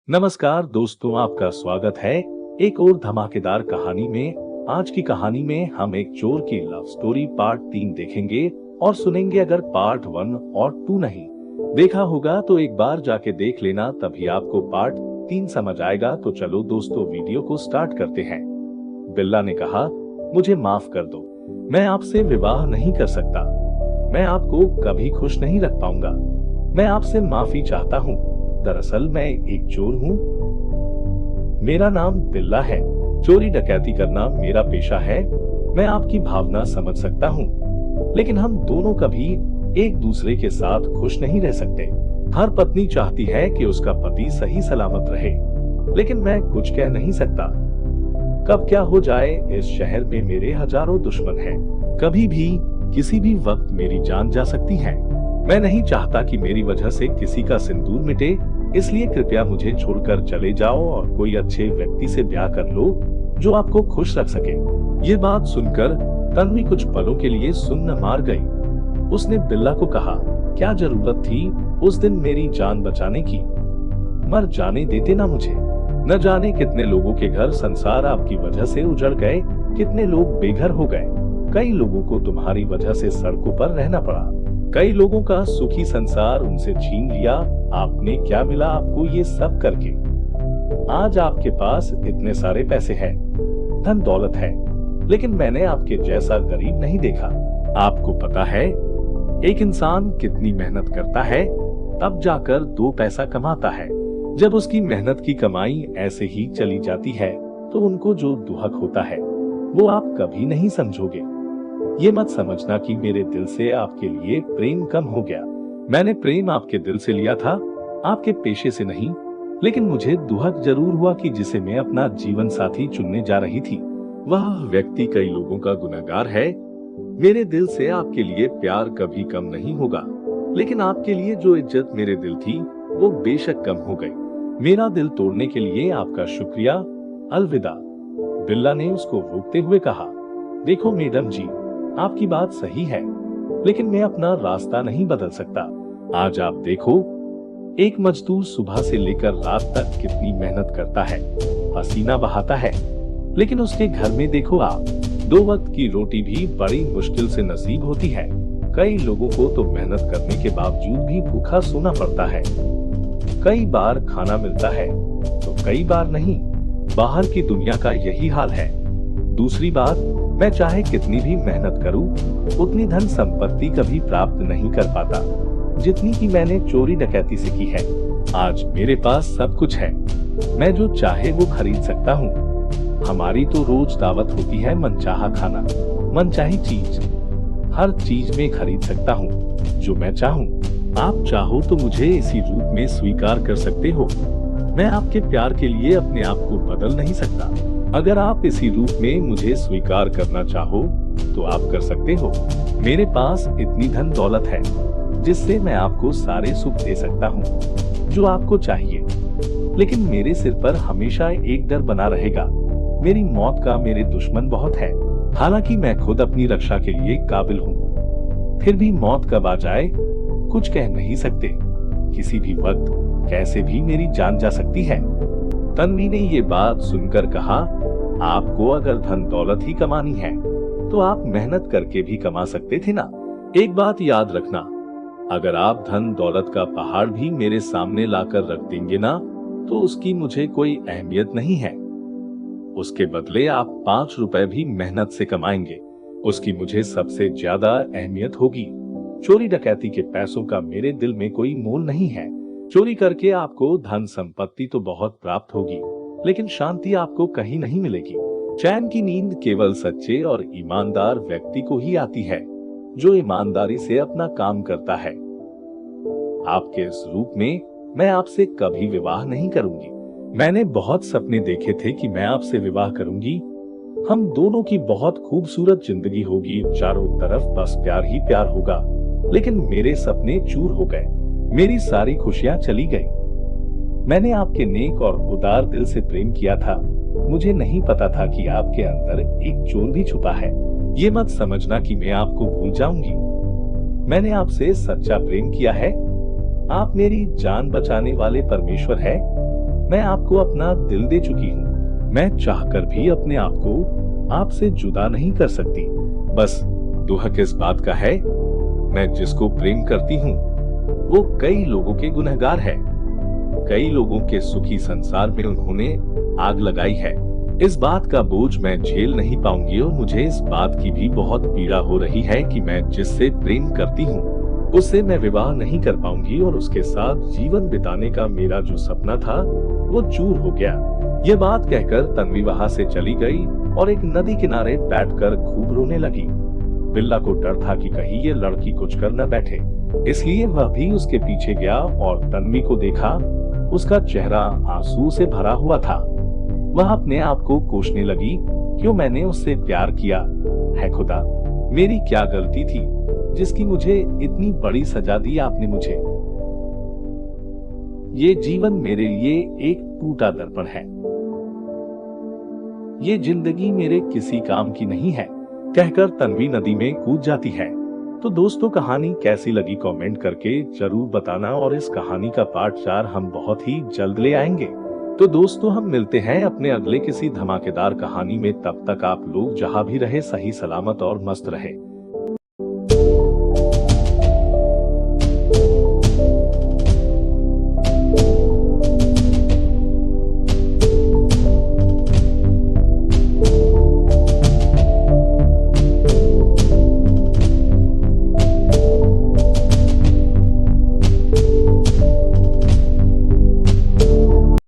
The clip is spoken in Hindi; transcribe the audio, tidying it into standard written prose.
नमस्कार दोस्तों, आपका स्वागत है एक और धमाकेदार कहानी में। आज की कहानी में हम एक चोर की लव स्टोरी पार्ट 3 देखेंगे और सुनेंगे। अगर पार्ट 1 और 2 नहीं देखा होगा तो एक बार जाके देख लेना, तभी आपको पार्ट 3 समझ आएगा। तो चलो दोस्तों, वीडियो को स्टार्ट करते हैं। बिल्ला ने कहा, मुझे माफ कर दो, मैं आपसे विवाह नहीं कर सकता। मैं आपको कभी खुश नहीं रख पाऊंगा। मैं आपसे माफी चाहता हूँ। दरअसल मैं एक चोर हूँ। मेरा नाम बिल्ला है। चोरी डकैती करना मेरा पेशा है। मैं आपकी भावना समझ सकता हूँ, लेकिन हम दोनों कभी एक दूसरे के साथ खुश नहीं रह सकते। हर पत्नी चाहती है कि उसका पति सही सलामत रहे, लेकिन मैं कुछ कह नहीं सकता। कब क्या हो जाए, इस शहर में मेरे हजारों दुश्मन हैं। कभी भी किसी भी वक्त मेरी जान जा सकती है। मैं नहीं चाहता कि मेरी वजह से किसी का सिंदूर मिटे, इसलिए कृपया मुझे छोड़कर चले जाओ और कोई अच्छे व्यक्ति से ब्याह कर लो जो आपको खुश रख सके। ये बात सुनकर तन्वी कुछ पलों के लिए सुन्न मार गई। उसने बिल्ला को कहा, क्या जरूरत थी उस दिन मेरी जान बचाने की? मर जाने देते ना मुझे। न जाने कितने लोगों के घर संसार आपकी वजह से उजड़ गए, कितने लोग बेघर हो गए। कई लोगों को तुम्हारी वजह से सड़कों पर रहना पड़ा। कई लोगों का सुखी संसार उनसे छीन लिया। आपने क्या मिला आपको ये सब करके? आज आपके पास इतने सारे पैसे हैं, धन दौलत है, लेकिन मैंने आपके जैसा गरीब नहीं देखा। आपको पता है एक इंसान कितनी मेहनत करता है, तब जाकर 2 पैसा कमाता है। जब उसकी मेहनत की कमाई ऐसे ही चली जाती है तो उनको जो दुहक होता है वो आप कभी नहीं समझोगे। ये मत समझना कि मेरे दिल से आपके लिए प्रेम कम हो गया। मैंने प्रेम आपके दिल से लिया था, आपके पेशे से नहीं। लेकिन मुझे दुहक जरूर हुआ कि जिसे मैं अपना जीवन साथी चुनने जा रही थी, वह व्यक्ति कई लोगों का गुनहगार है। मेरे दिल से आपके लिए प्यार कभी कम नहीं होगा, लेकिन आपके लिए जो इज्जत मेरे दिल थी वो बेशक कम हो गई। मेरा दिल तोड़ने के लिए आपका शुक्रिया। अलविदा। बिल्ला ने उसको रोकते हुए कहा, देखो मैडम जी, आपकी बात सही है, लेकिन मैं अपना रास्ता नहीं बदल सकता। आज आप देखो, एक मजदूर सुबह से लेकर रात तक कितनी मेहनत करता है, पसीना बहाता है, लेकिन उसके घर में देखो आप, 2 वक्त की रोटी भी बड़ी मुश्किल से नसीब होती है। कई लोगों को तो मेहनत करने के बावजूद भी भूखा सोना पड़ता है। कई बार खाना मिलता है तो कई बार नहीं। बाहर की दुनिया का यही हाल है। दूसरी बात, मैं चाहे कितनी भी मेहनत करूं, उतनी धन संपत्ति कभी प्राप्त नहीं कर पाता जितनी कि मैंने चोरी डकैती से की है। आज मेरे पास सब कुछ है, मैं जो चाहे वो खरीद सकता हूँ। हमारी तो रोज दावत होती है मनचाहा खाना, मनचाही चीज। हर चीज में खरीद सकता हूँ जो मैं चाहूँ। आप चाहो तो मुझे इसी रूप में स्वीकार कर सकते हो। मैं आपके प्यार के लिए अपने आप को बदल नहीं सकता। अगर आप इसी रूप में मुझे स्वीकार करना चाहो तो आप कर सकते हो। मेरे पास इतनी धन दौलत है जिससे मैं आपको सारे सुख दे सकता हूँ जो आपको चाहिए, लेकिन मेरे सिर पर हमेशा एक डर बना रहेगा, मेरी मौत का। मेरे दुश्मन बहुत है, हालांकि मैं खुद अपनी रक्षा के लिए काबिल हूँ। फिर भी मौत कब आ जाए कुछ कह नहीं सकते। किसी भी वक्त कैसे भी मेरी जान जा सकती है। तन्वी ने ये बात सुनकर कहा, आपको अगर धन दौलत ही कमानी है तो आप मेहनत करके भी कमा सकते थे ना। एक बात याद रखना, अगर आप धन दौलत का पहाड़ भी मेरे सामने लाकर रख देंगे ना, तो उसकी मुझे कोई अहमियत नहीं है। उसके बदले आप 5 रुपए भी मेहनत से कमाएंगे, उसकी मुझे सबसे ज्यादा अहमियत होगी। चोरी डकैती के पैसों का मेरे दिल में कोई मोल नहीं है। चोरी करके आपको धन संपत्ति तो बहुत प्राप्त होगी, लेकिन शांति आपको कहीं नहीं मिलेगी। चैन की नींद केवल सच्चे और ईमानदार व्यक्ति को ही आती है, जो ईमानदारी से अपना काम करता है। आपके इस रूप में मैं आपसे कभी विवाह नहीं करूंगी। मैंने बहुत सपने देखे थे कि मैं आपसे विवाह करूंगी। हम दोनों की बहुत खूबसूरत जिंदगी होगी, चारों तरफ बस प्यार ही प्यार होगा। लेकिन मेरे सपने चूर हो गए, मेरी सारी खुशियां चली गई। मैंने आपके नेक और उदार दिल से प्रेम किया था। मुझे नहीं पता था कि आपके अंदर एक चोर भी छुपा है। ये मत समझना कि मैं आपको भूल जाऊंगी। मैंने आपसे सच्चा प्रेम किया है। आप मेरी जान बचाने वाले परमेश्वर है। मैं आपको अपना दिल दे चुकी हूँ। मैं चाहकर भी अपने आप को आपसे जुदा नहीं कर सकती। बस दुख इस बात का है, मैं जिसको प्रेम करती हूँ वो कई लोगों के गुनहगार है। कई लोगों के सुखी संसार में उन्होंने आग लगाई है। इस बात का बोझ मैं झेल नहीं पाऊंगी और मुझे इस बात की भी बहुत पीड़ा हो रही है कि मैं जिससे प्रेम करती हूँ उससे मैं विवाह नहीं कर पाऊंगी और उसके साथ जीवन बिताने का मेरा जो सपना था वो चूर हो गया। ये बात कहकर तन्वी वहां से चली गई और एक नदी किनारे बैठकर खूब रोने लगी। बिल्ला को डर था कि कहीं ये लड़की कुछ कर न बैठे, इसलिए वह भी उसके पीछे गया और तन्वी को देखा। उसका चेहरा आंसू से भरा हुआ था। वह अपने आप को कोसने लगी, क्यों मैंने उससे प्यार किया है खुदा, मेरी क्या गलती थी जिसकी मुझे इतनी बड़ी सजा दी आपने मुझे। ये जीवन मेरे लिए एक टूटा दर्पण है, ये जिंदगी मेरे किसी काम की नहीं है, कहकर तन्वी नदी में कूद जाती है। तो दोस्तों कहानी कैसी लगी कमेंट करके जरूर बताना और इस कहानी का पार्ट 4 हम बहुत ही जल्द ले आएंगे। तो दोस्तों हम मिलते हैं अपने अगले किसी धमाकेदार कहानी में, तब तक आप लोग जहां भी रहे सही सलामत और मस्त रहे।